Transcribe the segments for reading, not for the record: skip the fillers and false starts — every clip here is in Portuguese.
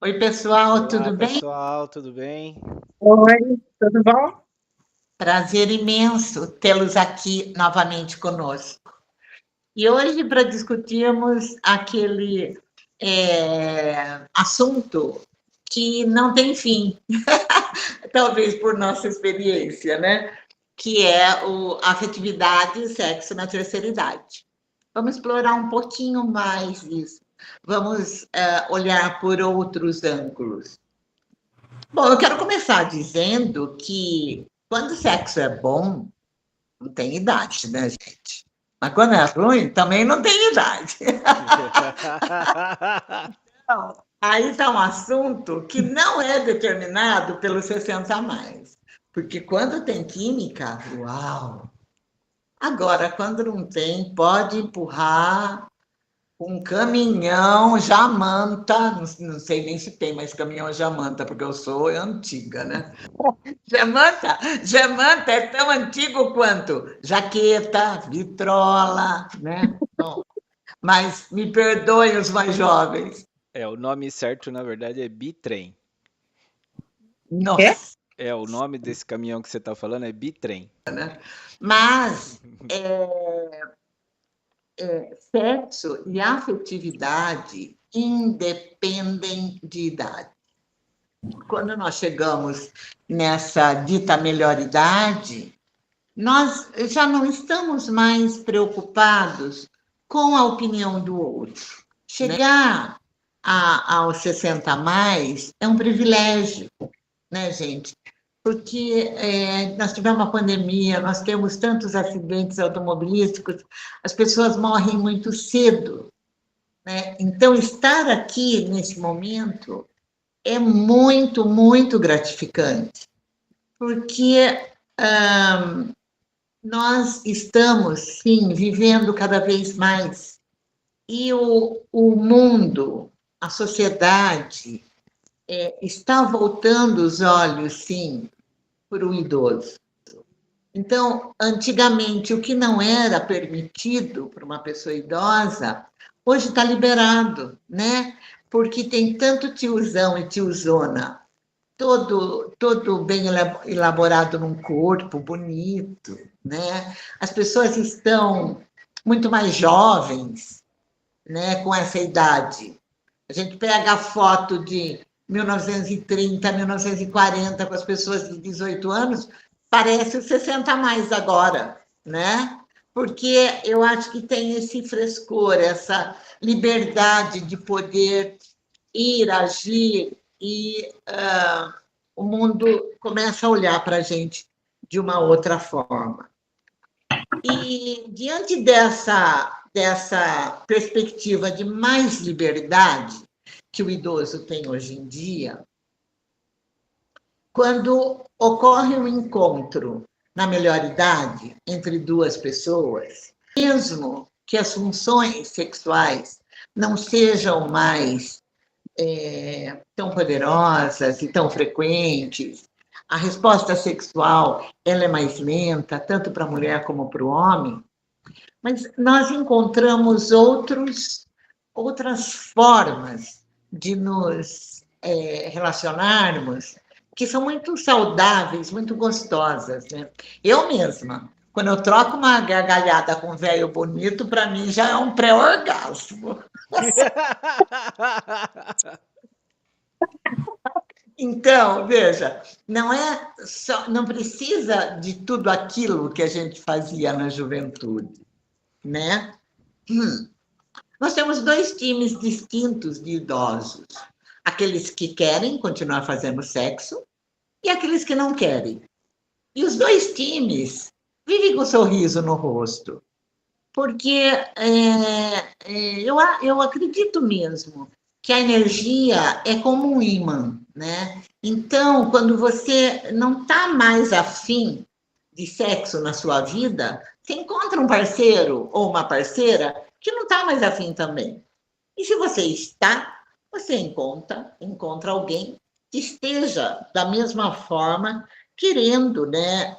Oi, pessoal, Olá, tudo bem? pessoal, tudo bem? Oi, tudo bom? Prazer imenso tê-los aqui novamente conosco. E hoje, para discutirmos aquele assunto que não tem fim, talvez por nossa experiência, né? Que é a afetividade e sexo na terceira idade. Vamos explorar um pouquinho mais isso. Vamos olhar por outros ângulos. Bom, eu quero começar dizendo que quando o sexo é bom, não tem idade, né, gente? Mas quando é ruim, também não tem idade. Então, aí está um assunto que não é determinado pelos 60 a mais. Porque quando tem química, uau! Agora, quando não tem, pode empurrar um caminhão jamanta, não sei nem se tem mais caminhão jamanta, porque eu sou antiga, né? Jamanta é tão antigo quanto jaqueta, vitrola, né? Bom, mas me perdoem os mais jovens. O nome certo, na verdade, é bitrem. Quê? Nossa, O nome desse caminhão que você está falando é bitrem. mas sexo e afetividade independem de idade. Quando nós chegamos nessa dita melhor idade, nós já não estamos mais preocupados com a opinião do outro. Chegar aos 60 a mais é um privilégio, né, gente? Porque nós tivemos uma pandemia, nós temos tantos acidentes automobilísticos, as pessoas morrem muito cedo, né? Então, estar aqui nesse momento é muito, muito gratificante, porque nós estamos, sim, vivendo cada vez mais. E o mundo, a sociedade, está voltando os olhos, sim, para o idoso. Então, antigamente, o que não era permitido para uma pessoa idosa, hoje está liberado, né? Porque tem tanto tiozão e tiozona, todo bem elaborado num corpo bonito, né? As pessoas estão muito mais jovens, né, com essa idade. A gente pega a foto de 1930, 1940 com as pessoas de 18 anos, parece os 60 a mais agora, né? Porque eu acho que tem esse frescor, essa liberdade de poder ir, agir e o mundo começa a olhar para a gente de uma outra forma. E diante dessa perspectiva de mais liberdade que o idoso tem hoje em dia, quando ocorre um encontro na melhor idade entre duas pessoas, mesmo que as funções sexuais não sejam mais tão poderosas e tão frequentes, a resposta sexual ela é mais lenta, tanto para a mulher como para o homem, mas nós encontramos outras formas de nos relacionarmos que são muito saudáveis, muito gostosas. Né? Eu mesma, quando eu troco uma gargalhada com um velho bonito, para mim já é um pré-orgasmo. Então, veja, não precisa de tudo aquilo que a gente fazia na juventude, né? Nós temos dois times distintos de idosos: aqueles que querem continuar fazendo sexo e aqueles que não querem. E os dois times vivem com um sorriso no rosto, porque eu acredito mesmo que a energia é como um ímã, né? Então, quando você não está mais afim de sexo na sua vida, você encontra um parceiro ou uma parceira que não está mais afim também. E se você está, você encontra alguém que esteja da mesma forma querendo, né,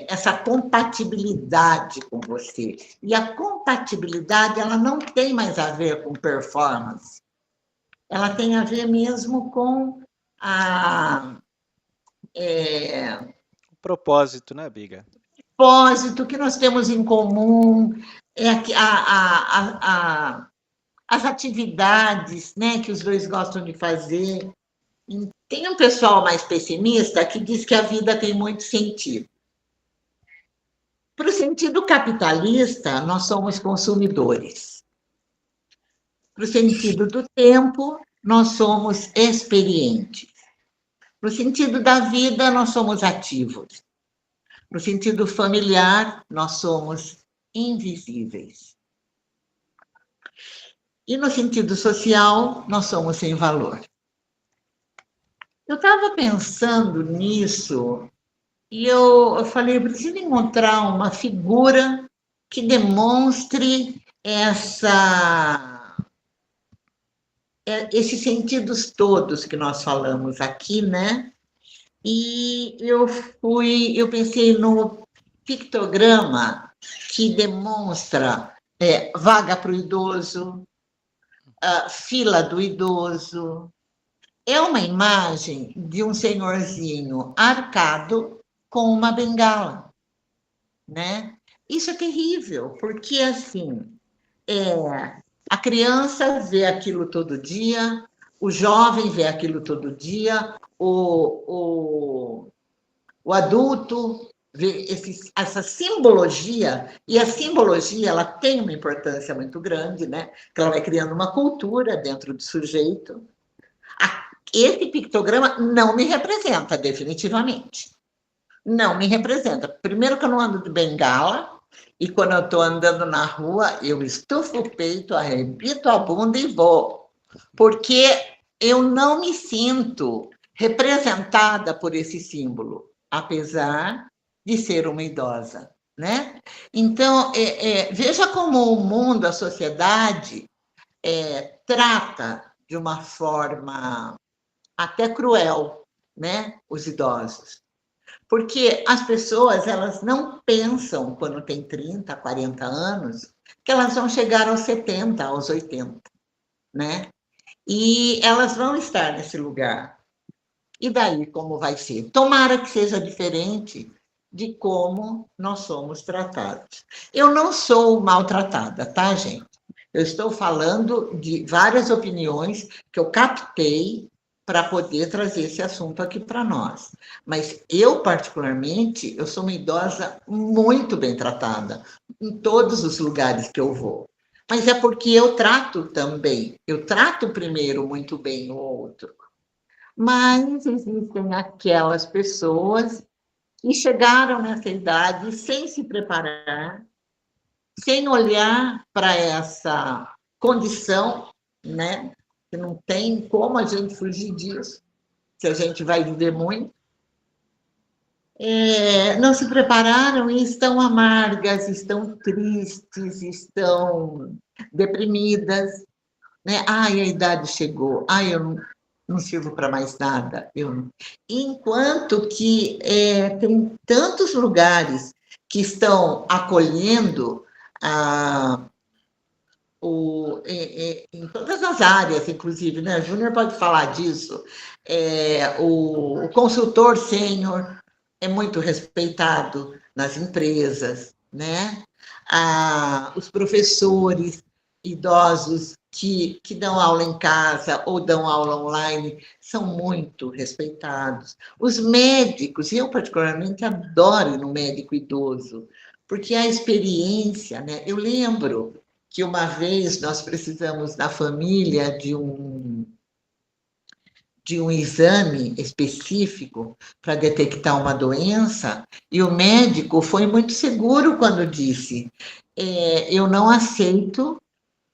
essa compatibilidade com você. E a compatibilidade ela não tem mais a ver com performance, ela tem a ver mesmo com O propósito, né, Biga? propósito que nós temos em comum, as atividades, né, que os dois gostam de fazer. Tem um pessoal mais pessimista que diz que a vida tem muito sentido. Para o sentido capitalista, nós somos consumidores. Para o sentido do tempo, nós somos experientes. Para o sentido da vida, nós somos ativos. No sentido familiar, nós somos invisíveis. E no sentido social, nós somos sem valor. Eu estava pensando nisso e eu falei, eu preciso encontrar uma figura que demonstre esses sentidos todos que nós falamos aqui, né? E eu pensei no pictograma que demonstra vaga para o idoso, fila do idoso. É uma imagem de um senhorzinho arcado com uma bengala, né? Isso é terrível, porque assim, a criança vê aquilo todo dia, o jovem vê aquilo todo dia, o adulto vê essa simbologia, e a simbologia ela tem uma importância muito grande, né? Que ela vai criando uma cultura dentro do sujeito. Esse pictograma não me representa, definitivamente. Não me representa. Primeiro que eu não ando de bengala, e quando eu estou andando na rua, eu estufo o peito, arrebito a bunda e vou. Porque eu não me sinto representada por esse símbolo, apesar de ser uma idosa, né? Então, veja como o mundo, a sociedade, trata de uma forma até cruel, né, os idosos. Porque as pessoas, elas não pensam, quando tem 30, 40 anos, que elas vão chegar aos 70, aos 80, né? E elas vão estar nesse lugar. E daí, como vai ser? Tomara que seja diferente de como nós somos tratados. Eu não sou maltratada, tá, gente? Eu estou falando de várias opiniões que eu captei para poder trazer esse assunto aqui para nós. Mas eu, particularmente, eu sou uma idosa muito bem tratada em todos os lugares que eu vou. Mas é porque eu trato também. Eu trato primeiro muito bem o outro. Mas existem aquelas pessoas que chegaram nessa idade sem se preparar, sem olhar para essa condição, né? Que não tem como a gente fugir disso, se a gente vai viver muito. Não se prepararam e estão amargas, estão tristes, estão deprimidas, né? Ai, a idade chegou, ai, eu não sirvo para mais nada. Enquanto que tem tantos lugares que estão acolhendo em todas as áreas, inclusive, né? A Júnior pode falar disso. O consultor sênior é muito respeitado nas empresas, né? Os professores idosos que dão aula em casa ou dão aula online são muito respeitados. Os médicos, eu particularmente adoro ir no médico idoso, porque a experiência, né? Eu lembro que uma vez nós precisamos na família de um exame específico para detectar uma doença, e o médico foi muito seguro quando disse: eu não aceito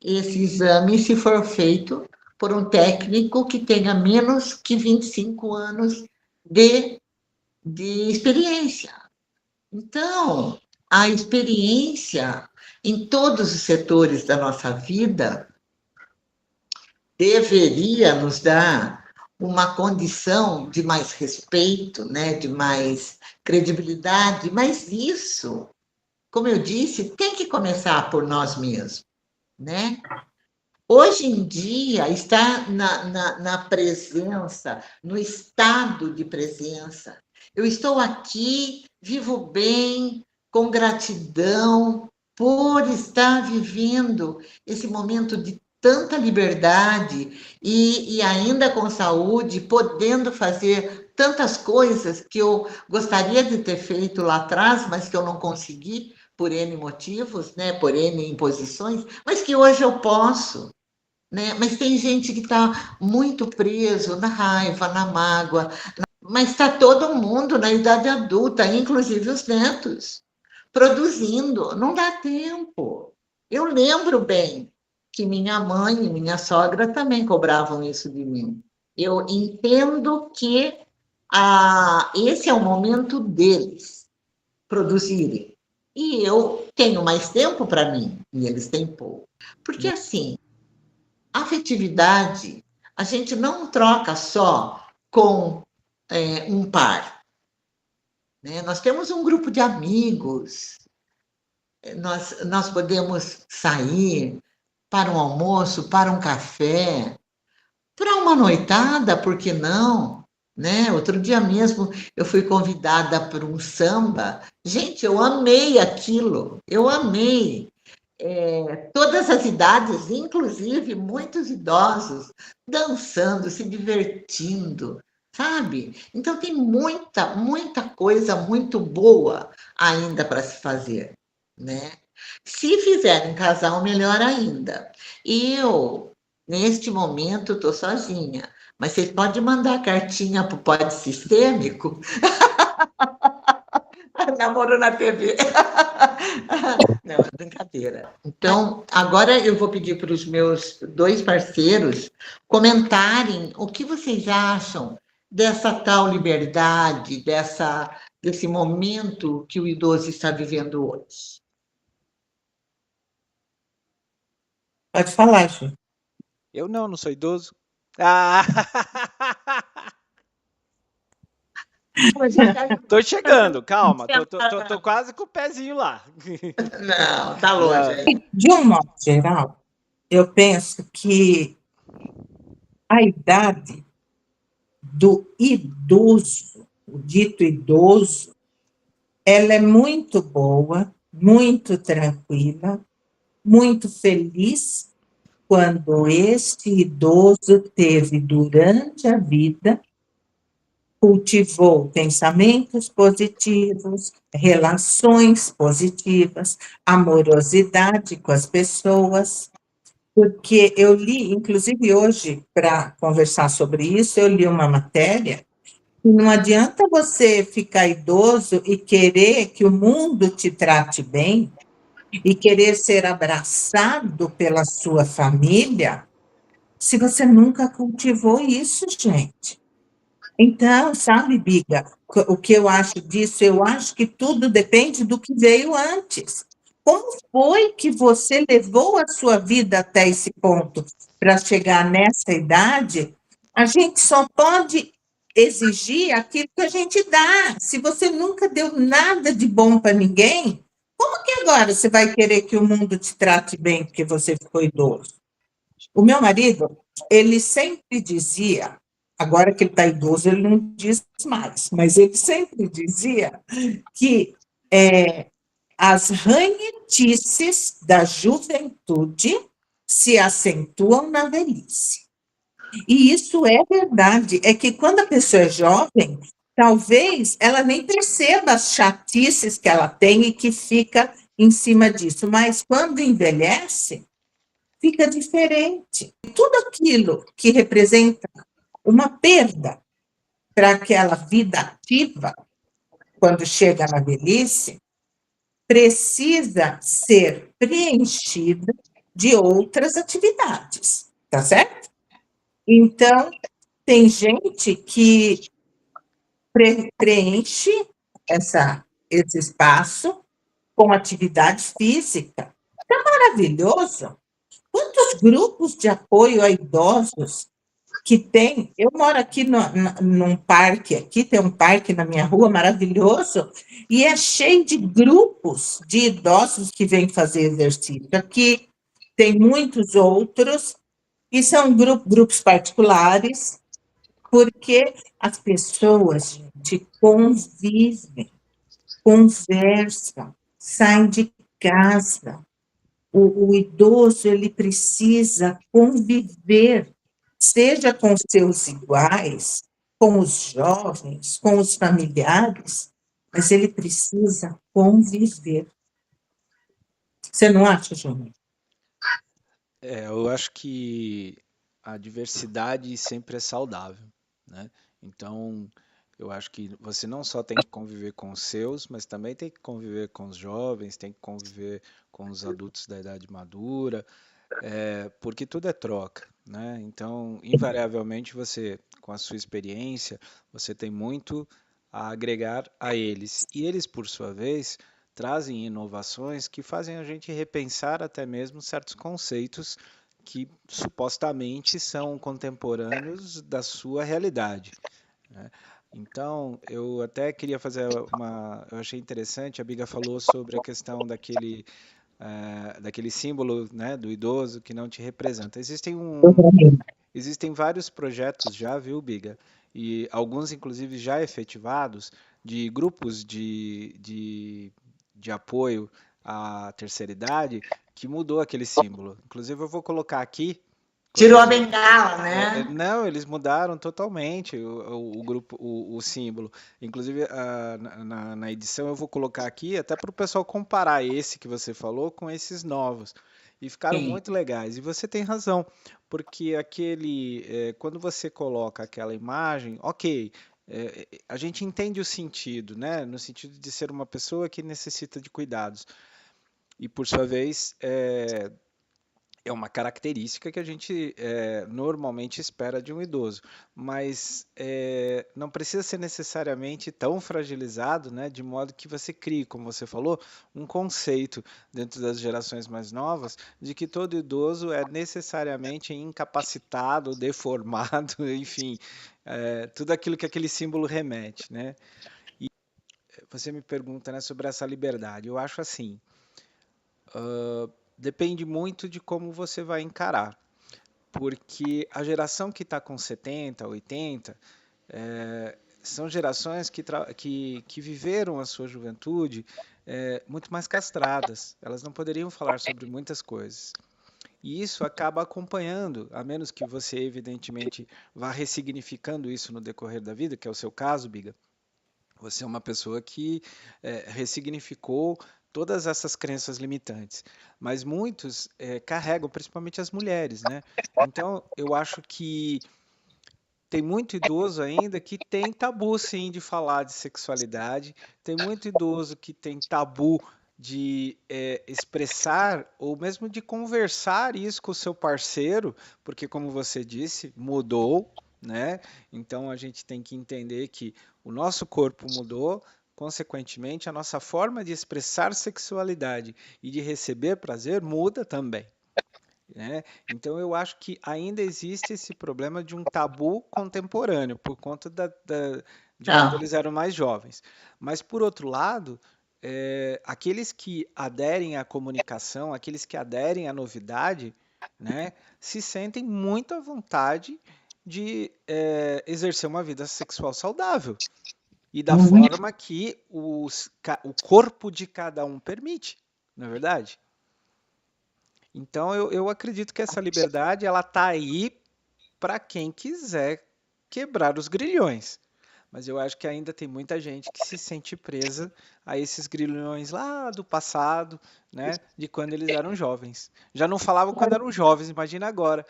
esse exame se for feito por um técnico que tenha menos que 25 anos de experiência. Então, a experiência em todos os setores da nossa vida deveria nos dar uma condição de mais respeito, né, de mais credibilidade, mas isso, como eu disse, tem que começar por nós mesmos, né? Hoje em dia, está na presença, no estado de presença. Eu estou aqui, vivo bem, com gratidão por estar vivendo esse momento de tanta liberdade e ainda com saúde, podendo fazer tantas coisas que eu gostaria de ter feito lá atrás, mas que eu não consegui por N motivos, né, por N imposições, mas que hoje eu posso. Né? Mas tem gente que está muito preso na raiva, na mágoa, mas está todo mundo na idade adulta, inclusive os netos, produzindo, não dá tempo. Eu lembro bem que minha mãe e minha sogra também cobravam isso de mim. Eu entendo que esse é o momento deles produzirem. E eu tenho mais tempo para mim, e eles têm pouco. Porque assim, afetividade, a gente não troca só com um par. Né? Nós temos um grupo de amigos, nós podemos sair para um almoço, para um café, para uma noitada, por que não? Né? Outro dia mesmo eu fui convidada para um samba. Gente, eu amei aquilo, eu amei. Todas as idades, inclusive muitos idosos, dançando, se divertindo, sabe? Então tem muita coisa muito boa ainda para se fazer, né? Se fizerem casal, melhor ainda. Eu, neste momento, estou sozinha, mas vocês podem mandar cartinha para o Pod Sistêmico. Namoro na TV. Não, é brincadeira. Então, agora eu vou pedir para os meus dois parceiros comentarem o que vocês acham dessa tal liberdade, desse momento que o idoso está vivendo hoje. Pode falar, Ju. Eu não sou idoso. Ah! Tô chegando, calma. Tô quase com o pezinho lá. Não, tá longe aí. De um modo geral, eu penso que a idade do idoso, o dito idoso, ela é muito boa, muito tranquila, muito feliz quando este idoso teve durante a vida, cultivou pensamentos positivos, relações positivas, amorosidade com as pessoas, porque eu li, inclusive hoje, para conversar sobre isso, eu li uma matéria que não adianta você ficar idoso e querer que o mundo te trate bem, e querer ser abraçado pela sua família, se você nunca cultivou isso, gente. Então, sabe, Biga, o que eu acho disso? Eu acho que tudo depende do que veio antes. Como foi que você levou a sua vida até esse ponto para chegar nessa idade? A gente só pode exigir aquilo que a gente dá. Se você nunca deu nada de bom para ninguém, como que agora você vai querer que o mundo te trate bem porque você ficou idoso? O meu marido, ele sempre dizia, agora que ele está idoso, ele não diz mais, mas ele sempre dizia que as ranhetices da juventude se acentuam na velhice. E isso é verdade, é que quando a pessoa é jovem, talvez ela nem perceba as chatices que ela tem e que fica em cima disso, mas quando envelhece, fica diferente. Tudo aquilo que representa uma perda para aquela vida ativa, quando chega na velhice, precisa ser preenchida de outras atividades, tá certo? Então, tem gente que preenche esse espaço com atividade física. É maravilhoso. Quantos grupos de apoio a idosos que tem? Eu moro aqui num parque, aqui tem um parque na minha rua maravilhoso, e é cheio de grupos de idosos que vêm fazer exercício aqui, tem muitos outros, e são grupos particulares, porque as pessoas, gente, convivem, conversam, saem de casa. O idoso, ele precisa conviver, seja com seus iguais, com os jovens, com os familiares, mas ele precisa conviver. Você não acha, João? Eu acho que a diversidade sempre é saudável, né? Então, eu acho que você não só tem que conviver com os seus, mas também tem que conviver com os jovens, tem que conviver com os adultos da idade madura, porque tudo é troca, né? Então, invariavelmente, você, com a sua experiência, você tem muito a agregar a eles. E eles, por sua vez, trazem inovações que fazem a gente repensar até mesmo certos conceitos que supostamente são contemporâneos da sua realidade, né? Então, eu até queria fazer uma. Eu achei interessante, a Biga falou sobre a questão daquele símbolo, né, do idoso que não te representa. Existem vários projetos já, viu, Biga? E alguns, inclusive, já efetivados, de grupos de apoio à terceira idade, que mudou aquele símbolo. Inclusive, eu vou colocar aqui. Tirou a bengala, né? Não, eles mudaram totalmente o grupo, o símbolo. Inclusive, na edição eu vou colocar aqui, até para o pessoal comparar esse que você falou com esses novos. E ficaram Sim. muito legais. E você tem razão, porque quando você coloca aquela imagem, ok, a gente entende o sentido, né? No sentido de ser uma pessoa que necessita de cuidados. E por sua vez, é uma característica que a gente normalmente espera de um idoso, mas não precisa ser necessariamente tão fragilizado, né, de modo que você crie, como você falou, um conceito dentro das gerações mais novas de que todo idoso é necessariamente incapacitado, deformado, enfim, tudo aquilo que aquele símbolo remete, né? E você me pergunta, né, sobre essa liberdade. Eu acho assim. Depende muito de como você vai encarar, porque a geração que está com 70, 80, são gerações que viveram a sua juventude muito mais castradas. Elas não poderiam falar sobre muitas coisas. E isso acaba acompanhando, a menos que você, evidentemente, vá ressignificando isso no decorrer da vida, que é o seu caso, Biga. Você é uma pessoa que ressignificou todas essas crenças limitantes, mas muitos carregam, principalmente as mulheres, né? Então, eu acho que tem muito idoso ainda que tem tabu, sim, de falar de sexualidade, tem muito idoso que tem tabu de expressar ou mesmo de conversar isso com o seu parceiro, porque, como você disse, mudou, né? Então, a gente tem que entender que o nosso corpo mudou, consequentemente, a nossa forma de expressar sexualidade e de receber prazer muda também, né? Então, eu acho que ainda existe esse problema de um tabu contemporâneo, por conta de quando Ah, eles eram mais jovens. Mas, por outro lado, aqueles que aderem à comunicação, aqueles que aderem à novidade, né, se sentem muito à vontade de exercer uma vida sexual saudável e da forma que o corpo de cada um permite, não é verdade? Então, eu acredito que essa liberdade ela tá aí para quem quiser quebrar os grilhões. Mas eu acho que ainda tem muita gente que se sente presa a esses grilhões lá do passado, né? De quando eles eram jovens. Já não falavam quando eram jovens, imagina agora.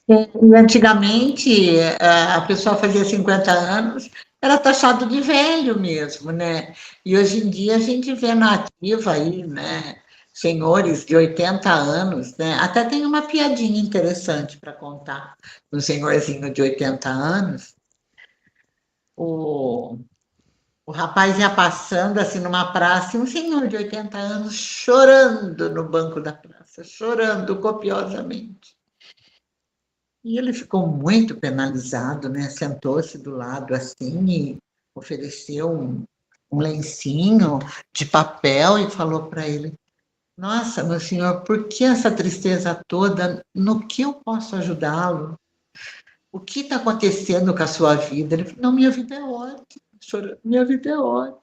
e antigamente, a pessoa fazia 50 anos, era taxado de velho mesmo, né? E hoje em dia a gente vê na ativa aí, né? Senhores de 80 anos, né? Até tem uma piadinha interessante para contar. Um senhorzinho de 80 anos, o, o rapaz ia passando assim numa praça e um senhor de 80 anos chorando no banco da praça, chorando copiosamente. E ele ficou muito penalizado, né? Sentou-se do lado assim e ofereceu um lencinho de papel e falou para ele: nossa, meu senhor, por que essa tristeza toda? No que eu posso ajudá-lo? O que está acontecendo com a sua vida? Ele falou, não, minha vida é ótima, chorando, minha vida é ótima.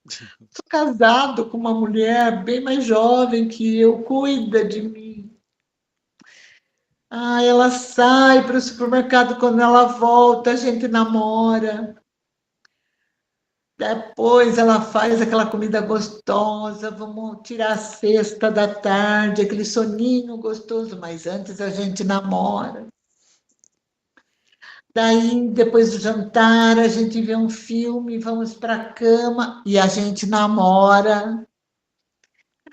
Sou casado com uma mulher bem mais jovem que eu, cuida de mim. Ah, ela sai para o supermercado, quando ela volta, a gente namora. Depois ela faz aquela comida gostosa, vamos tirar a cesta da tarde, aquele soninho gostoso, mas antes a gente namora. Daí, depois do jantar, a gente vê um filme, vamos para a cama e a gente namora.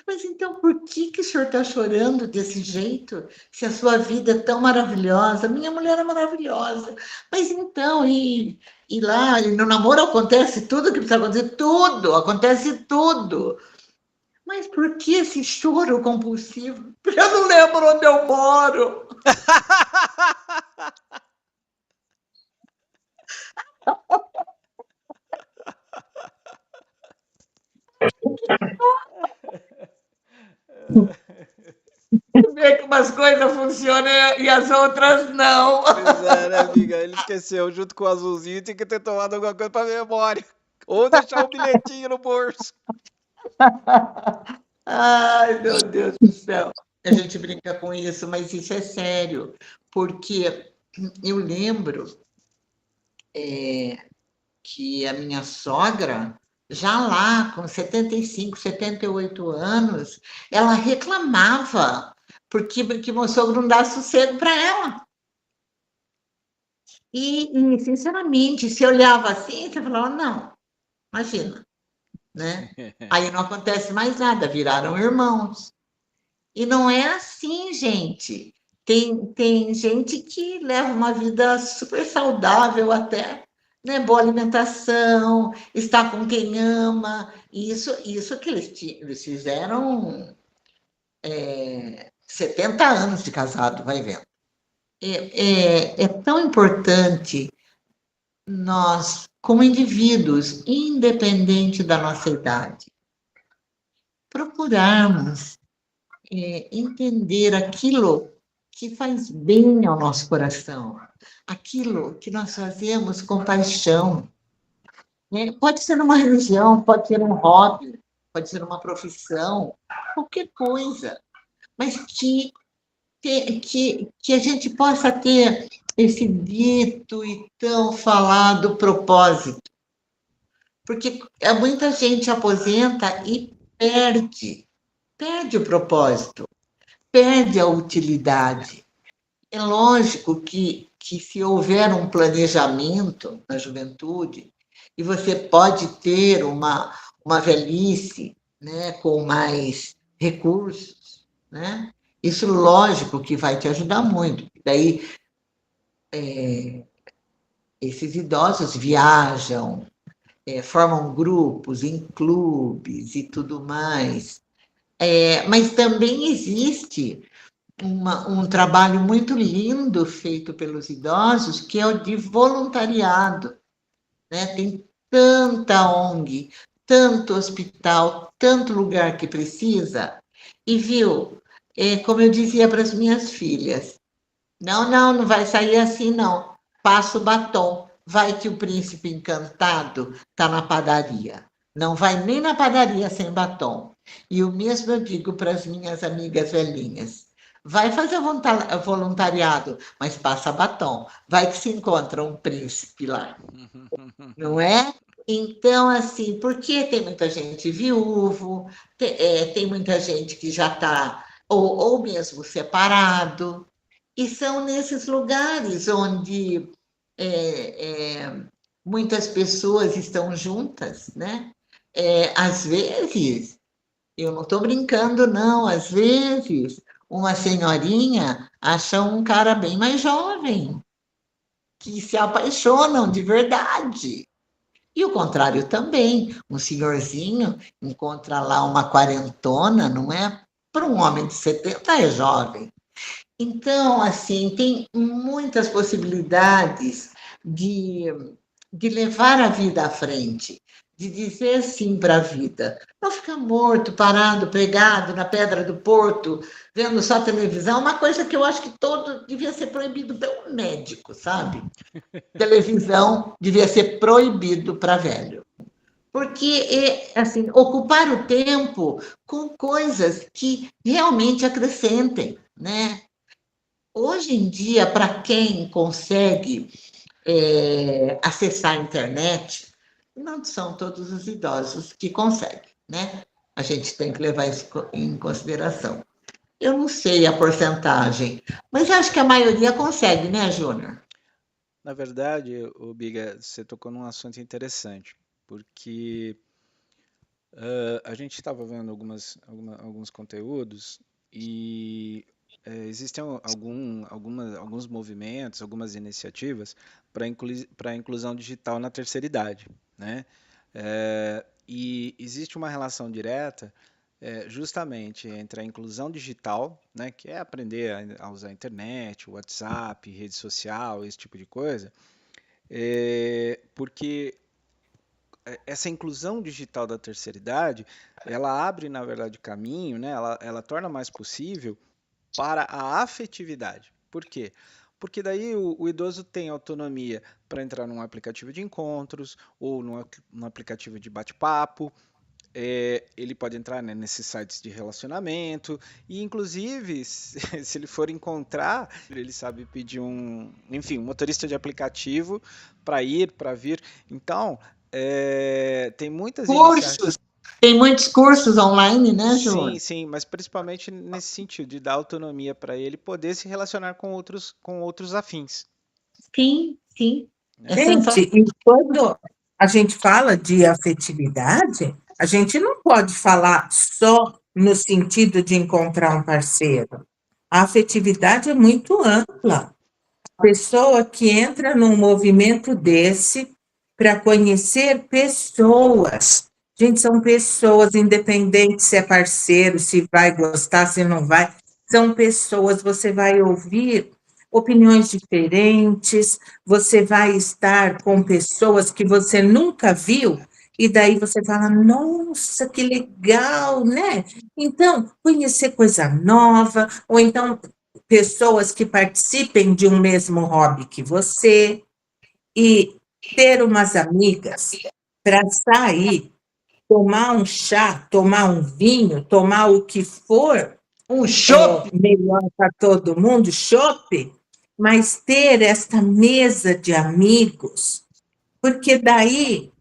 Mas então, por que o senhor está chorando desse jeito? Se a sua vida é tão maravilhosa, minha mulher é maravilhosa. Mas então, e lá, e no namoro acontece tudo que precisa acontecer, tudo, acontece tudo. Mas por que esse choro compulsivo? Eu não lembro onde eu moro. Vê que umas coisas funcionam e as outras não. Pois é, né, amiga? Ele esqueceu, junto com o azulzinho, tinha que ter tomado alguma coisa pra memória. Ou deixar um bilhetinho no bolso. Ai, meu Deus do céu. A gente brinca com isso, mas isso é sério. Porque eu lembro que a minha sogra, já lá com 75, 78 anos, ela reclamava porque meu sogro não dá sossego para ela. Sinceramente, se olhava assim, você falava, não, imagina, né? Aí não acontece mais nada, viraram irmãos. E não é assim, gente. Tem gente que leva uma vida super saudável até, né? Boa alimentação, está com quem ama. Isso que eles fizeram 70 anos de casado, vai vendo. É tão importante nós, como indivíduos, independente da nossa idade, procurarmos entender aquilo que faz bem ao nosso coração, aquilo que nós fazemos com paixão. Né? Pode ser uma religião, pode ser um hobby, pode ser uma profissão, qualquer coisa, mas que a gente possa ter esse dito e tão falado propósito. Porque muita gente aposenta e perde o propósito, perde a utilidade. É lógico que se houver um planejamento na juventude, e você pode ter uma velhice, né, com mais recursos, né? Isso, lógico, que vai te ajudar muito. Daí, esses idosos viajam, formam grupos em clubes e tudo mais. Mas também existe um trabalho muito lindo feito pelos idosos, que é o de voluntariado. Né? Tem tanta ONG, tanto hospital, tanto lugar que precisa. E viu, como eu dizia para as minhas filhas, não vai sair assim, não. Passa o batom. Vai que o príncipe encantado está na padaria. Não vai nem na padaria sem batom. E o mesmo eu digo para as minhas amigas velhinhas. Vai fazer voluntariado, mas passa batom. Vai que se encontra um príncipe lá. Não é? Então, assim, porque tem muita gente viúvo, tem muita gente que já está, ou mesmo separado, e são nesses lugares onde muitas pessoas estão juntas, né? Às vezes, eu não estou brincando, não, às vezes, uma senhorinha acha um cara bem mais jovem, que se apaixonam de verdade. E o contrário também, um senhorzinho encontra lá uma quarentona, não é? Para um homem de 70 é jovem. Então, assim, tem muitas possibilidades de levar a vida à frente, de dizer sim para a vida. Não ficar morto, parado, pregado na pedra do Porto, vendo só televisão, uma coisa que eu acho que todo devia ser proibido pelo médico, sabe? Televisão devia ser proibido para velho. Porque, assim, ocupar o tempo com coisas que realmente acrescentem, né? Hoje em dia, para quem consegue acessar a internet, não são todos os idosos que conseguem, né? A gente tem que levar isso em consideração. Eu não sei a porcentagem, mas acho que a maioria consegue, né, Júnior? Na verdade, o Biga, você tocou num assunto interessante, porque a gente estava vendo alguns conteúdos e existem alguns movimentos, algumas iniciativas para a inclusão digital na terceira idade, né? E existe uma relação direta justamente entre a inclusão digital, né, que é aprender a usar a internet, o WhatsApp, rede social, esse tipo de coisa, porque essa inclusão digital da terceira idade, ela abre, na verdade, caminho, né? Ela torna mais possível para a afetividade. Por quê? Porque daí o idoso tem autonomia para entrar num aplicativo de encontros ou num aplicativo de bate-papo. Ele pode entrar, né, nesses sites de relacionamento e, inclusive, se ele for encontrar, ele sabe pedir enfim, um motorista de aplicativo para ir, para vir. Então, tem muitas iniciativas. Cursos, tem muitos cursos online, né, Sim, Júnior? sim, mas principalmente nesse sentido de dar autonomia para ele poder se relacionar com outros afins, Sim, sim. É né? Gente, sensacional. e quando a gente fala de afetividade, a gente não pode falar só no sentido de encontrar um parceiro. A afetividade é muito ampla. A pessoa que entra num movimento desse para conhecer pessoas. Gente, são pessoas, independente se é parceiro, se vai gostar, se não vai, são pessoas, você vai ouvir opiniões diferentes, você vai estar com pessoas que você nunca viu, e daí você fala, nossa, que legal, né? Então, conhecer coisa nova, ou então pessoas que participem de um mesmo hobby que você, e ter umas amigas para sair, tomar um chá, tomar um vinho, tomar o que for Um chopp. melhor para todo mundo, chopp, mas ter esta mesa de amigos, porque daí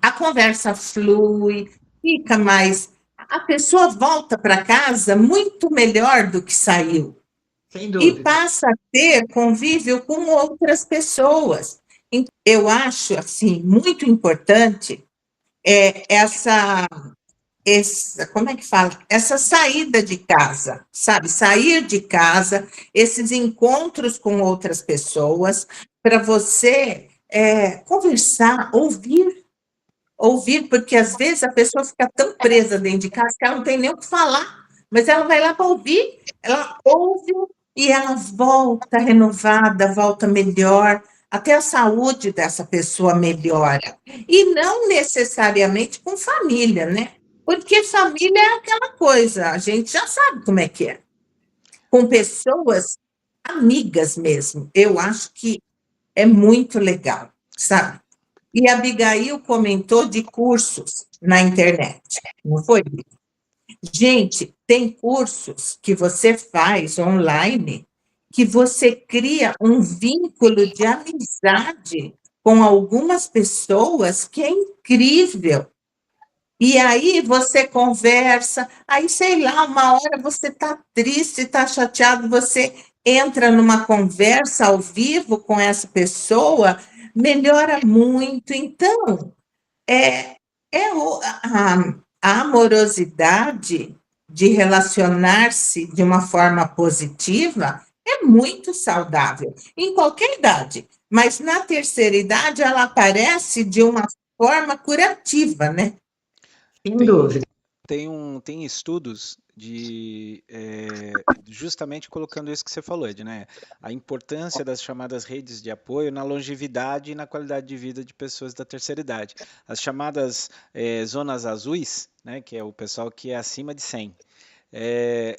a conversa flui, fica mais. A pessoa volta para casa muito melhor do que saiu Sem e dúvida. passa a ter convívio com outras pessoas. Então, eu acho assim muito importante como é que fala? Essa saída de casa, sabe? Sair de casa, esses encontros com outras pessoas, para você conversar, ouvir, porque às vezes a pessoa fica tão presa dentro de casa que ela não tem nem o que falar, mas ela vai lá para ouvir, ela ouve e ela volta renovada, volta melhor, até a saúde dessa pessoa melhora. E não necessariamente com família, né? Porque família é aquela coisa, a gente já sabe como é que é. Com pessoas amigas mesmo, eu acho que é muito legal, sabe? E a Abigail comentou de cursos na internet, não foi? Gente, tem cursos que você faz online que você cria um vínculo de amizade com algumas pessoas que é incrível. E aí você conversa, aí sei lá, uma hora você está triste, está chateado, você entra numa conversa ao vivo com essa pessoa, melhora muito. Então, é, a amorosidade de relacionar-se de uma forma positiva é muito saudável, em qualquer idade, mas na terceira idade ela aparece de uma forma curativa, né? Sem Tem, dúvida. tem estudos justamente colocando isso que você falou, Ed, né? A importância das chamadas redes de apoio na longevidade e na qualidade de vida de pessoas da terceira idade. As chamadas zonas azuis, né, que é o pessoal que é acima de 100,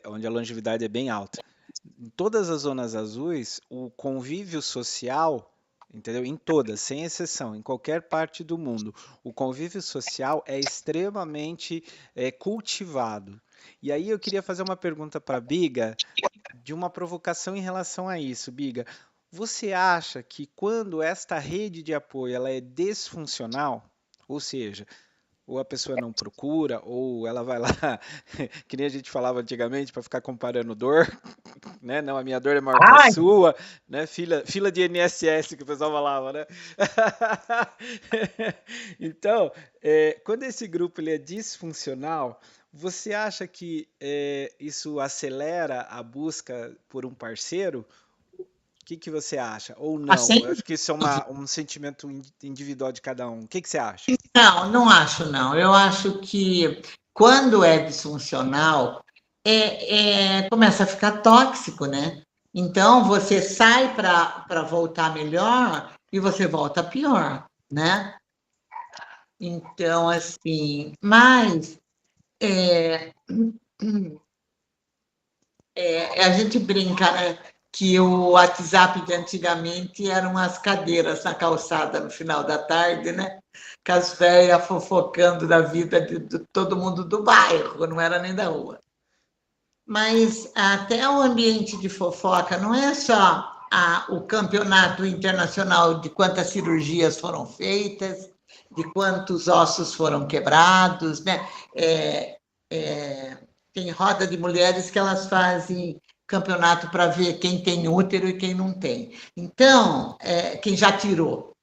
onde a longevidade é bem alta. Em todas as zonas azuis, o convívio social, entendeu? Em todas, sem exceção, em qualquer parte do mundo, o convívio social é extremamente cultivado. E aí eu queria fazer uma pergunta para a Biga, de uma provocação em relação a isso, Biga. Você acha que quando esta rede de apoio ela é disfuncional, ou seja, ou a pessoa não procura, ou ela vai lá, que nem a gente falava antigamente, para ficar comparando dor, né? Não, a minha dor é maior que a Ai, sua, né? Fila de INSS que o pessoal falava, né? Então, quando esse grupo ele é disfuncional, você acha que isso acelera a busca por um parceiro? O que você acha? Ou não? Eu Assim? acho que isso é um sentimento individual de cada um. O que você acha? Não, não acho, não. Eu acho que quando é disfuncional, começa a ficar tóxico, né? Então, você sai para voltar melhor e você volta pior, né? Então, assim, mas é, a gente brinca, né, que o WhatsApp de antigamente eram as cadeiras na calçada no final da tarde, né? Com as velhas fofocando da vida de todo mundo do bairro, não era nem da rua. Mas até o ambiente de fofoca não é só o campeonato internacional de quantas cirurgias foram feitas, de quantos ossos foram quebrados, né? É, é, tem roda de mulheres que elas fazem campeonato para ver quem tem útero e quem não tem. Então, quem já tirou,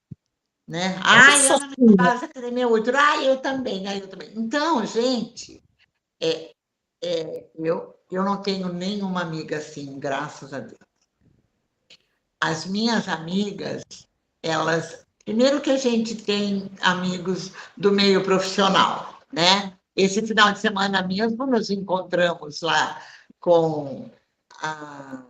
né? que Ah, eu na minha fofinho. casa tirei meu útero. Ah, eu também, ah, eu também. Então, gente, é, eu não tenho nenhuma amiga assim, graças a Deus. As minhas amigas, elas. Primeiro que a gente tem amigos do meio profissional, né? Esse final de semana mesmo nos encontramos lá com a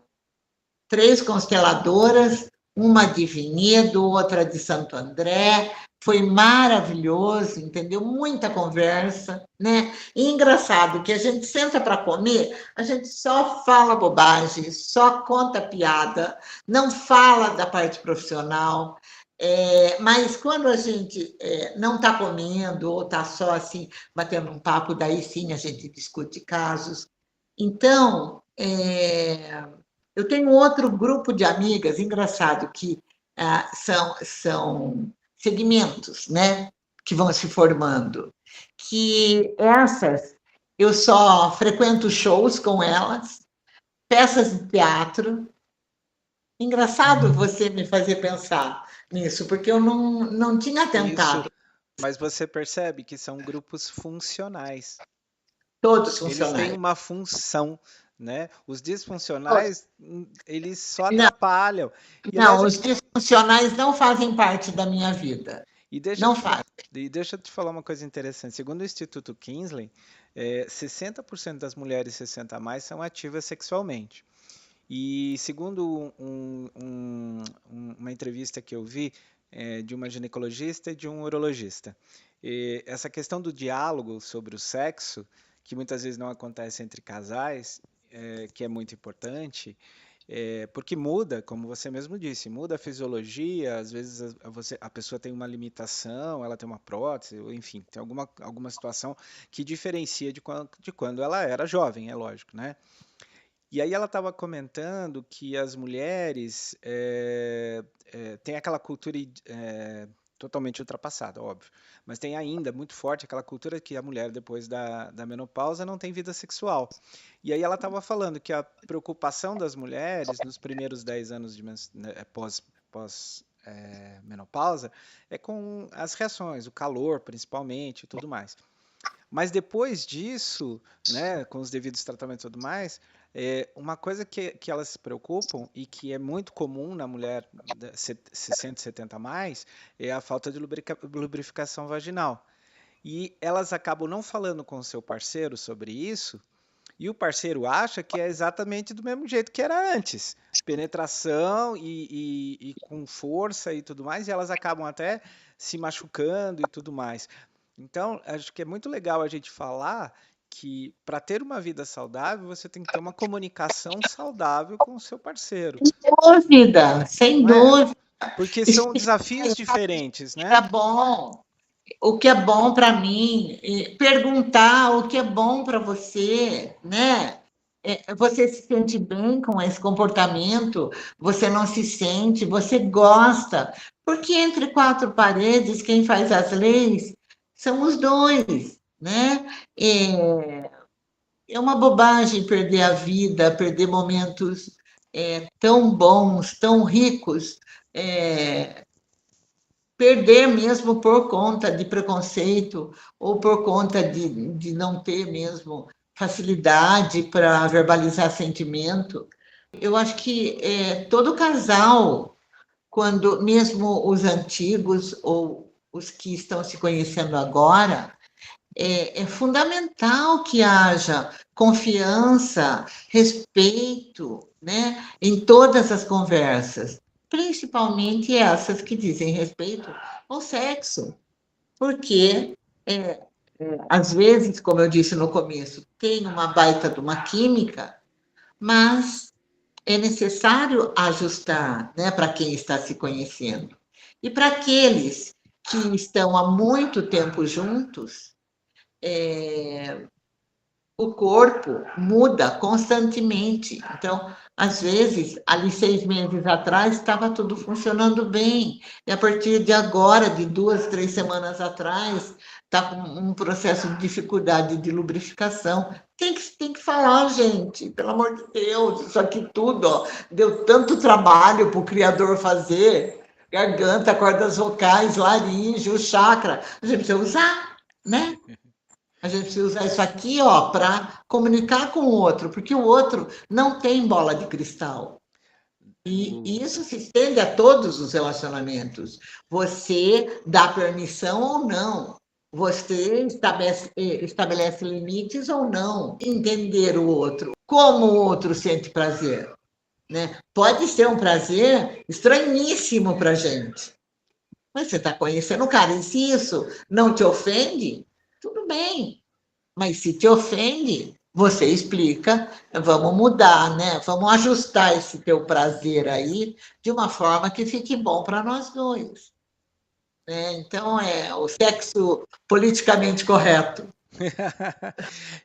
3 consteladoras, uma de Vinhedo, outra de Santo André. Foi maravilhoso, entendeu? Muita conversa, né? E engraçado que a gente senta para comer, a gente só fala bobagem, só conta piada, não fala da parte profissional. Mas quando a gente não está comendo ou está só assim batendo um papo, daí sim a gente discute casos. Então, eu tenho outro grupo de amigas, engraçado, que são segmentos, né, que vão se formando, que essas eu só frequento shows com elas, peças de teatro. Engraçado você me fazer pensar nisso, porque eu não tinha Isso, tentado. mas você percebe que são grupos funcionais. Todos Eles têm funcionários. uma função, né? Os disfuncionais, eles só Não, atrapalham. E não, aliás, os disfuncionais não fazem parte da minha vida. e deixa eu Não te, fa- fazem. e deixa eu te falar uma coisa interessante. Segundo o Instituto Kinsley, 60% das mulheres 60 a mais são ativas sexualmente. E segundo uma entrevista que eu vi de uma ginecologista e de um urologista, essa questão do diálogo sobre o sexo, que muitas vezes não acontece entre casais, que é muito importante, porque muda, como você mesmo disse, muda a fisiologia, às vezes a pessoa tem uma limitação, ela tem uma prótese, ou enfim, tem alguma situação que diferencia de quando ela era jovem, é lógico, né? E aí ela estava comentando que as mulheres têm aquela cultura totalmente ultrapassada, óbvio, mas tem ainda muito forte aquela cultura que a mulher depois da menopausa não tem vida sexual. E aí ela estava falando que a preocupação das mulheres nos primeiros 10 anos pós menopausa é com as reações, o calor principalmente e tudo mais. Mas depois disso, né, com os devidos tratamentos e tudo mais, uma coisa que elas se preocupam e que é muito comum na mulher 60, 70 a mais é a falta de lubrificação vaginal. e elas acabam não falando com o seu parceiro sobre isso, e o parceiro acha que é exatamente do mesmo jeito que era antes. Penetração e com força e tudo mais, e elas acabam até se machucando e tudo mais. Então, acho que é muito legal a gente falar que para ter uma vida saudável, você tem que ter uma comunicação saudável com o seu parceiro, Dúvida, sem não é? dúvida. Porque são desafios diferentes, É né? bom, o que é bom para mim, perguntar o que é bom para você, né? Você se sente bem com esse comportamento? Você não se sente? Você gosta? Porque entre quatro paredes, quem faz as leis são os dois, né? É uma bobagem perder a vida, perder momentos tão bons, tão ricos, é, perder mesmo por conta de preconceito ou por conta de não ter mesmo facilidade para verbalizar sentimento. Eu acho que todo casal, quando mesmo os antigos ou os que estão se conhecendo agora, é fundamental que haja confiança, respeito, né, em todas as conversas, principalmente essas que dizem respeito ao sexo, porque às vezes, como eu disse no começo, tem uma baita de uma química, mas é necessário ajustar, né, para quem está se conhecendo. E para aqueles que estão há muito tempo juntos, o corpo muda constantemente. Então, às vezes, ali 6 meses atrás, estava tudo funcionando bem. E a partir de agora, de 2, 3 semanas atrás, está com um processo de dificuldade de lubrificação. Tem que falar, gente, pelo amor de Deus, isso aqui tudo, ó, deu tanto trabalho para o criador fazer. Garganta, cordas vocais, laringe, o chakra. A gente precisa usar, né? A gente precisa usar isso aqui, ó, para comunicar com o outro, porque o outro não tem bola de cristal. E isso se estende a todos os relacionamentos. Você dá permissão ou não. Você estabelece limites ou não. Entender o outro. Como o outro sente prazer. Né? Pode ser um prazer estranhíssimo para a gente. Mas você está conhecendo o cara. E se isso não te ofende, tudo bem. Mas se te ofende, você explica, vamos mudar, né? Vamos ajustar esse teu prazer aí de uma forma que fique bom para nós dois. Né? Então, é o sexo politicamente correto.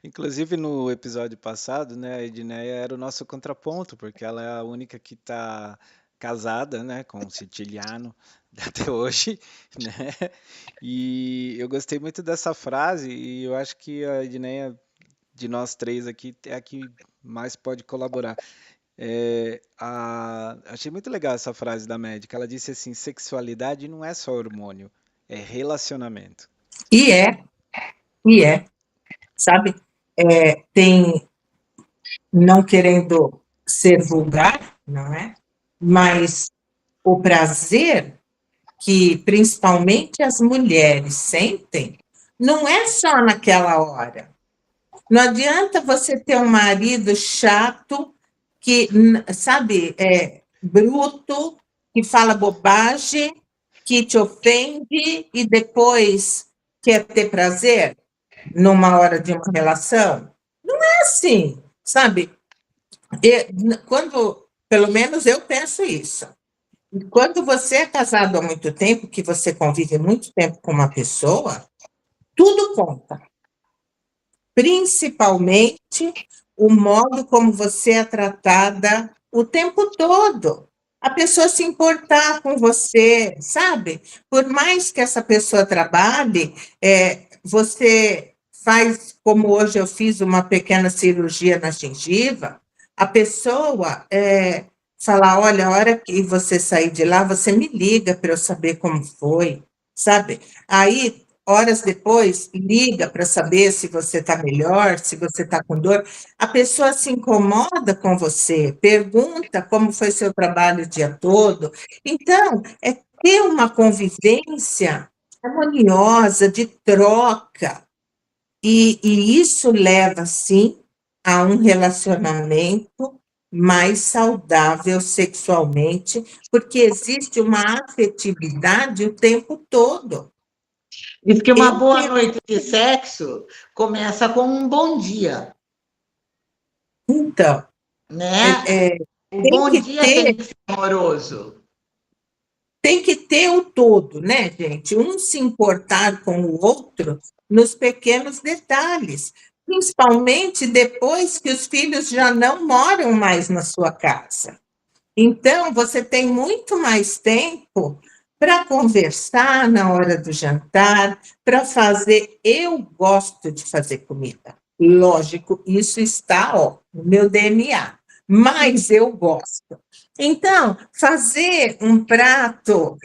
Inclusive no episódio passado, né, a Edneia era o nosso contraponto, porque ela é a única que está casada, né, com um siciliano até hoje, né? E eu gostei muito dessa frase e eu acho que a Edneia, de nós três aqui, é a que mais pode colaborar. Achei muito legal essa frase da médica. Ela disse assim: sexualidade não é só hormônio, é relacionamento. E é, sabe? Tem, não querendo ser vulgar, não é? Mas o prazer que principalmente as mulheres sentem não é só naquela hora. Não adianta você ter um marido chato que, sabe, bruto, que fala bobagem, que te ofende e depois quer ter prazer numa hora de uma relação. Não é assim, sabe? Quando, pelo menos eu penso isso. Quando você é casado há muito tempo, que você convive muito tempo com uma pessoa, tudo conta. Principalmente o modo como você é tratada o tempo todo. A pessoa se importar com você, sabe? Por mais que essa pessoa trabalhe, você faz, como hoje eu fiz uma pequena cirurgia na gengiva, a pessoa fala, olha, a hora que você sair de lá, você me liga para eu saber como foi, sabe? Aí horas depois, liga para saber se você está melhor, se você está com dor. A pessoa se incomoda com você, pergunta como foi seu trabalho o dia todo. Então, é ter uma convivência harmoniosa, de troca. E isso leva, sim, a um relacionamento mais saudável sexualmente, porque existe uma afetividade o tempo todo. Diz que uma Eu boa tenho- noite de sexo começa com um bom dia, Então, né? O tem bom que dia ter, tem que ser amoroso. tem que ter o todo, né, gente? Um se importar com o outro nos pequenos detalhes, principalmente depois que os filhos já não moram mais na sua casa. Então, você tem muito mais tempo para conversar na hora do jantar, para fazer. Eu gosto de fazer comida. Lógico, isso está, ó, no meu DNA, mas eu gosto. Então, fazer um prato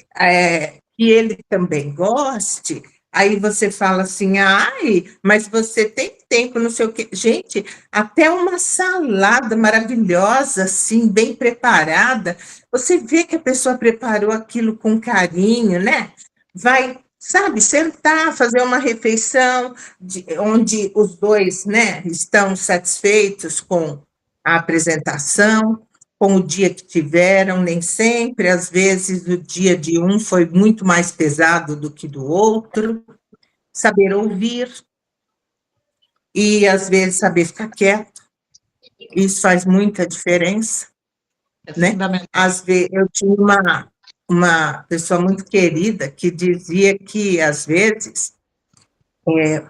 que ele também goste, aí você fala assim, ai, mas você tem tempo, não sei o quê. Gente, até uma salada maravilhosa, assim, bem preparada, você vê que a pessoa preparou aquilo com carinho, né? Vai, sabe, sentar, fazer uma refeição onde os dois, né, estão satisfeitos com a apresentação, com o dia que tiveram, nem sempre, às vezes o dia de um foi muito mais pesado do que do outro, saber ouvir e, às vezes, saber ficar quieto. Isso faz muita diferença, É né? fundamental. Às vezes, eu tinha uma pessoa muito querida que dizia que, às vezes,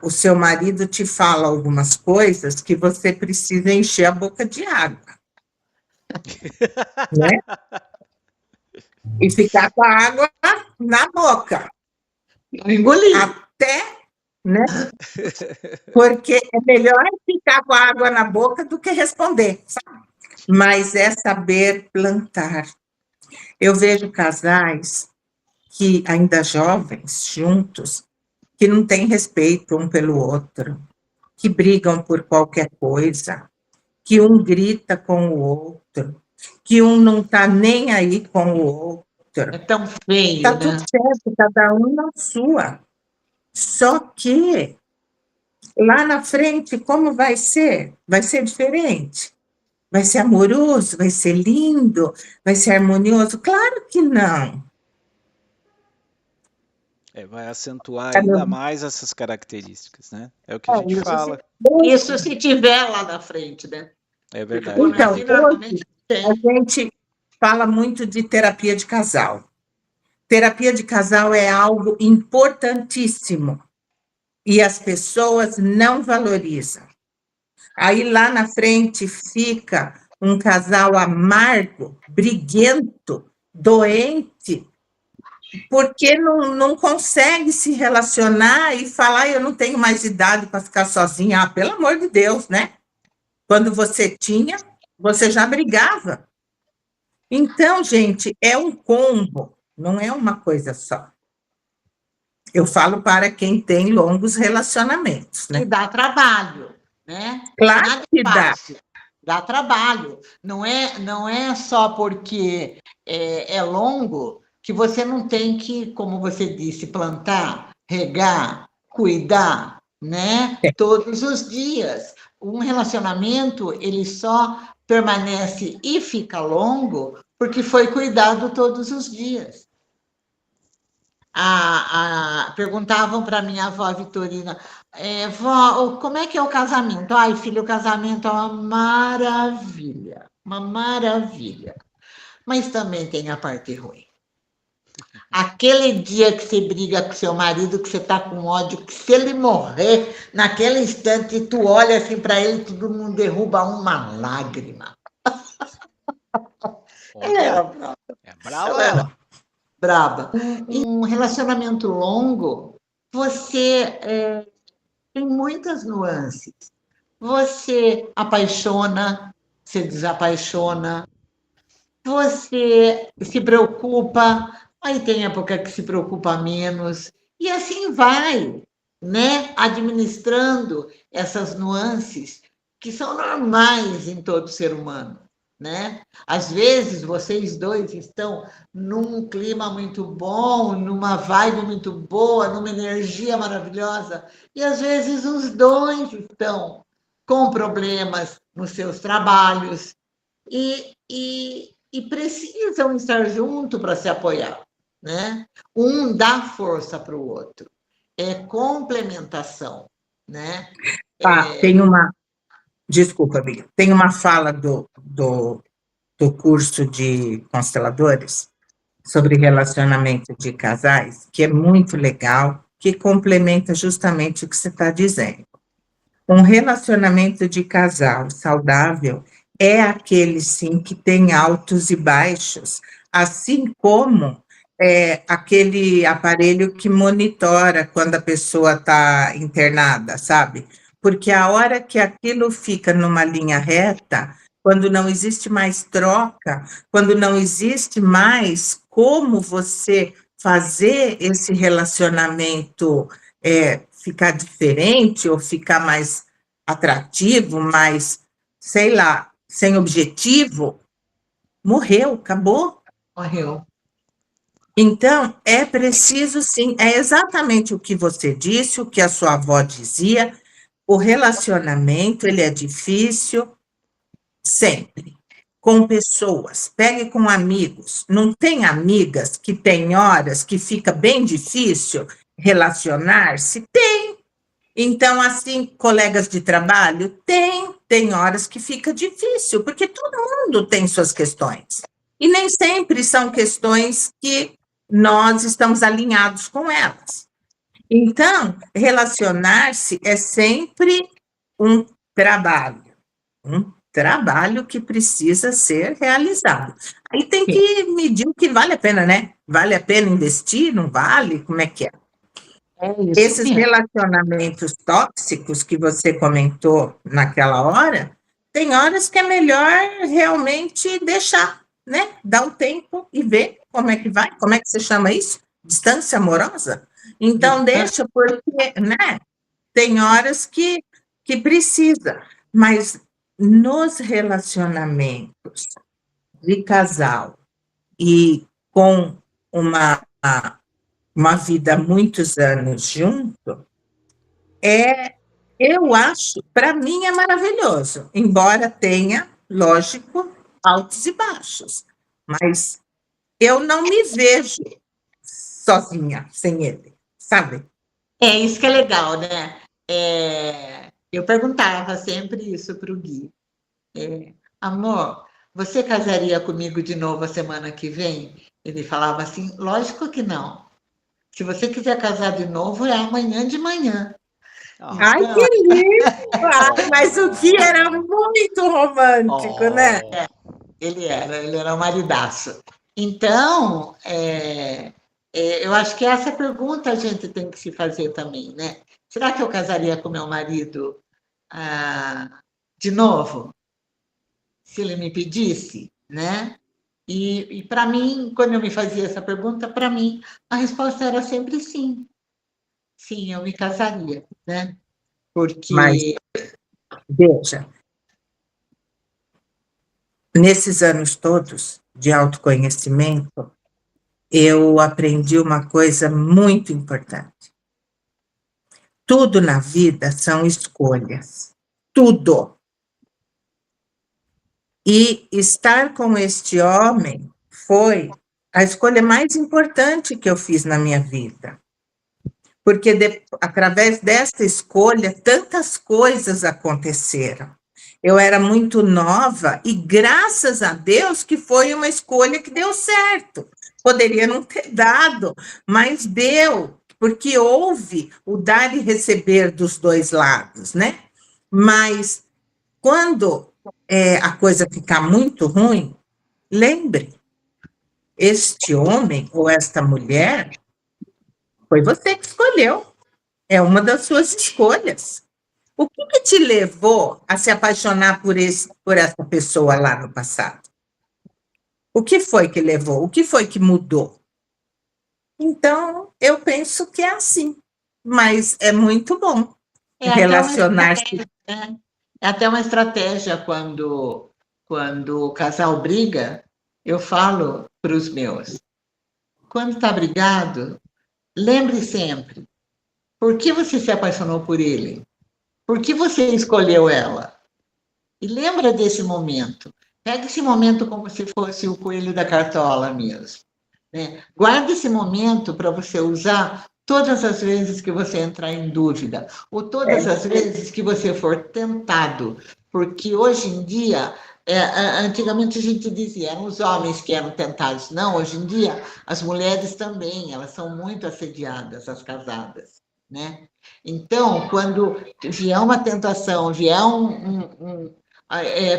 o seu marido te fala algumas coisas que você precisa encher a boca de água, né? E ficar com a água na boca, Não engolir. até, né? Porque é melhor ficar com a água na boca do que responder, sabe? Mas é saber plantar. Eu vejo casais que ainda jovens, juntos, que não têm respeito um pelo outro, que brigam por qualquer coisa, que um grita com o outro, que um não está nem aí com o outro. É tão feio, Está né? tudo certo, cada um na sua. Só que lá na frente, como vai ser? Vai ser diferente? Vai ser amoroso? Vai ser lindo? Vai ser harmonioso? Claro que não. Vai acentuar ainda mais essas características, né? É o que a gente fala. Isso se tiver lá na frente, né? É verdade. Quando Então, assim, normalmente hoje, tem. a gente fala muito de terapia de casal. Terapia de casal é algo importantíssimo e as pessoas não valorizam. Aí lá na frente fica um casal amargo, briguento, doente, porque não consegue se relacionar e falar, eu não tenho mais idade para ficar sozinha. Ah, pelo amor de Deus, né? Quando você tinha, você já brigava. Então, gente, é um combo, não é uma coisa só. Eu falo para quem tem longos relacionamentos, Que né? dá trabalho, né? Claro Nada que é dá. fácil. Dá trabalho. Não é só porque é longo que você não tem que, como você disse, plantar, regar, cuidar, né? Todos os dias. Um relacionamento, ele só permanece e fica longo porque foi cuidado todos os dias. Perguntavam para minha avó Vitorina, vó, como é que é o casamento? Ai, filho, o casamento é uma maravilha, uma maravilha. Mas também tem a parte ruim. Aquele dia que você briga com seu marido, que você está com ódio, que se ele morrer, naquele instante, tu olha assim para ele, todo mundo derruba uma lágrima. Ela era brava. É brava Ela era ela. braba. Em um relacionamento longo, você tem muitas nuances. Você apaixona, se desapaixona, você se preocupa, aí tem época que se preocupa menos, e assim vai, né? Administrando essas nuances que são normais em todo ser humano. né? Às vezes vocês dois estão num clima muito bom, numa vibe muito boa, numa energia maravilhosa, e às vezes os dois estão com problemas nos seus trabalhos e precisam estar junto para se apoiar, né? Um dá força para o outro, é complementação, né? Tem uma, desculpa, Bia, tem uma fala do curso de consteladores sobre relacionamento de casais, que é muito legal, que complementa justamente o que você está dizendo. Um relacionamento de casal saudável é aquele, sim, que tem altos e baixos, assim como aquele aparelho que monitora quando a pessoa está internada, sabe? Porque a hora que aquilo fica numa linha reta, quando não existe mais troca, quando não existe mais como você fazer esse relacionamento ficar diferente ou ficar mais atrativo, mais, sei lá, sem objetivo, morreu, acabou. Morreu. Então, é preciso, sim, é exatamente o que você disse, o que a sua avó dizia, o relacionamento, ele é difícil sempre, com pessoas, pegue com amigos, não tem amigas que tem horas que fica bem difícil relacionar-se? Tem. Então, assim, colegas de trabalho, tem horas que fica difícil, porque todo mundo tem suas questões. E nem sempre são questões que nós estamos alinhados com elas. Então, relacionar-se é sempre um trabalho que precisa ser realizado. Aí tem que medir o que vale a pena, né? Vale a pena investir? Não vale? Como é que é? Esses relacionamentos tóxicos que você comentou naquela hora, tem horas que é melhor realmente deixar, né? Dar um tempo e ver como é que vai. Como é que você chama isso? Distância amorosa? Então, deixa, porque, né? Tem horas que precisa, mas nos relacionamentos de casal e com uma vida há muitos anos junto, eu acho, para mim é maravilhoso, embora tenha, lógico, altos e baixos, mas eu não me vejo sozinha sem ele, sabe? É isso que é legal, né? Eu perguntava sempre isso para o Gui. Amor, você casaria comigo de novo a semana que vem? Ele falava assim, lógico que não. Se você quiser casar de novo, é amanhã de manhã. Ai, que lindo! Mas o Gui era muito romântico, né? Ele era um maridaço. Então, eu acho que essa pergunta a gente tem que se fazer também, né? Será que eu casaria com meu marido de novo? Se ele me pedisse, né? E para mim, quando eu me fazia essa pergunta, para mim, a resposta era sempre sim. Sim, eu me casaria, né? Porque... Mas, veja, nesses anos todos de autoconhecimento, eu aprendi uma coisa muito importante. Tudo na vida são escolhas. Tudo. E estar com este homem foi a escolha mais importante que eu fiz na minha vida. Porque através dessa escolha, tantas coisas aconteceram. Eu era muito nova e graças a Deus que foi uma escolha que deu certo. Poderia não ter dado, mas deu, porque houve o dar e receber dos dois lados, né? Mas quando a coisa ficar muito ruim, lembre, este homem ou esta mulher foi você que escolheu, é uma das suas escolhas. O que te levou a se apaixonar por essa pessoa lá no passado? O que foi que levou? O que foi que mudou? Então, eu penso que é assim, mas é muito bom relacionar-se. É até uma estratégia quando quando o casal briga, eu falo para os meus, quando está brigado, lembre sempre, por que você se apaixonou por ele? Por que você escolheu ela? E lembra desse momento. Pega esse momento como se fosse o coelho da cartola mesmo. Né? Guarde esse momento para você usar todas as vezes que você entrar em dúvida, ou todas as vezes que você for tentado. Porque hoje em dia, antigamente a gente dizia, eram os homens que eram tentados. Não, hoje em dia, as mulheres também, elas são muito assediadas, as casadas. Né? Então, quando vier uma tentação, vier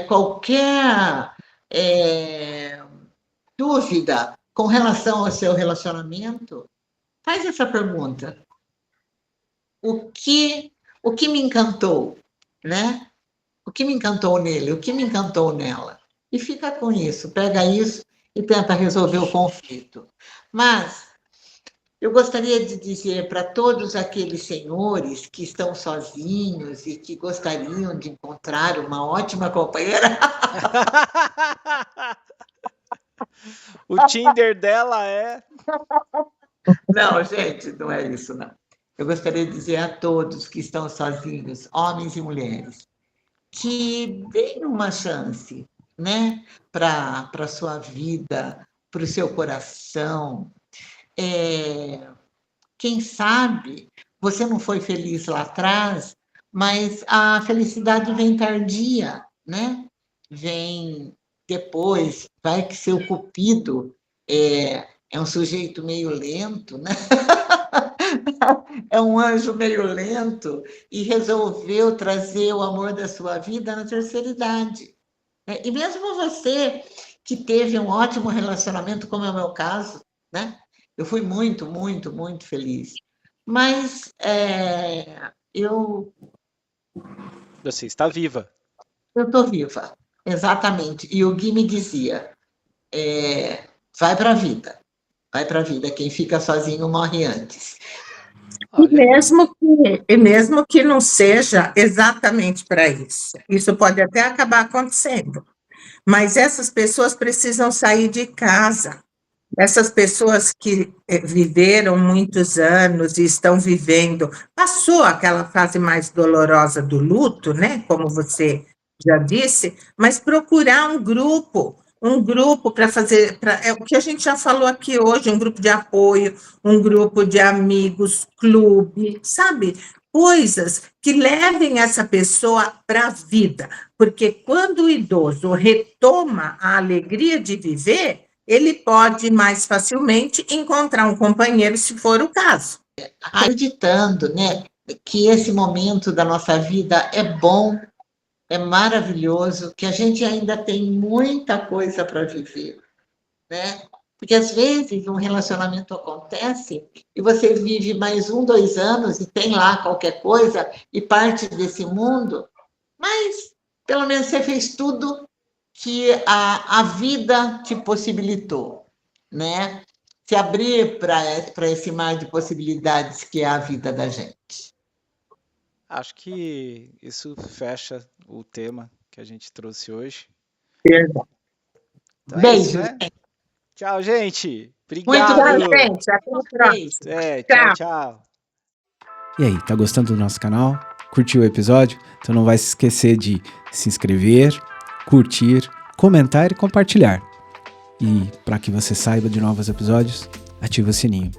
qualquer dúvida com relação ao seu relacionamento, faz essa pergunta. O que me encantou, né? O que me encantou nele? O que me encantou nela? E fica com isso, pega isso e tenta resolver o conflito. Mas eu gostaria de dizer para todos aqueles senhores que estão sozinhos e que gostariam de encontrar uma ótima companheira. O Tinder dela é... Não, gente, não é isso, não. Eu gostaria de dizer a todos que estão sozinhos, homens e mulheres, que deem uma chance, né, para a sua vida, para o seu coração. Quem sabe você não foi feliz lá atrás, mas a felicidade vem tardia, né? Vem depois, vai que seu cupido é um sujeito meio lento, né? É um anjo meio lento e resolveu trazer o amor da sua vida na terceira idade. E mesmo você que teve um ótimo relacionamento, como é o meu caso, né? Eu fui muito, muito, muito feliz. Mas Você está viva. eu estou viva, exatamente. E o Gui me dizia, vai para a vida. Vai para a vida. Quem fica sozinho morre antes. E mesmo que não seja exatamente para isso. Isso pode até acabar acontecendo. Mas essas pessoas precisam sair de casa. Essas pessoas que viveram muitos anos e estão vivendo, passou aquela fase mais dolorosa do luto, né? Como você já disse, mas procurar um grupo para fazer, é o que a gente já falou aqui hoje, um grupo de apoio, um grupo de amigos, clube, sabe? Coisas que levem essa pessoa para a vida, porque quando o idoso retoma a alegria de viver, ele pode mais facilmente encontrar um companheiro, se for o caso. Acreditando, né, que esse momento da nossa vida é bom, é maravilhoso, que a gente ainda tem muita coisa para viver, né? Porque às vezes um relacionamento acontece e você vive mais 1, 2 anos e tem lá qualquer coisa e parte desse mundo, mas pelo menos você fez tudo que a vida te possibilitou, né? Se abrir para esse mar de possibilidades que é a vida da gente. Acho que isso fecha o tema que a gente trouxe hoje. Então, Beijo, né? Tchau, gente. Obrigado. Obrigado. Muito bem, gente. Até a próxima. Tchau, tchau. E aí, tá gostando do nosso canal? Curtiu o episódio? Então não vai se esquecer de se inscrever, curtir, comentar e compartilhar. E para que você saiba de novos episódios, ativa o sininho.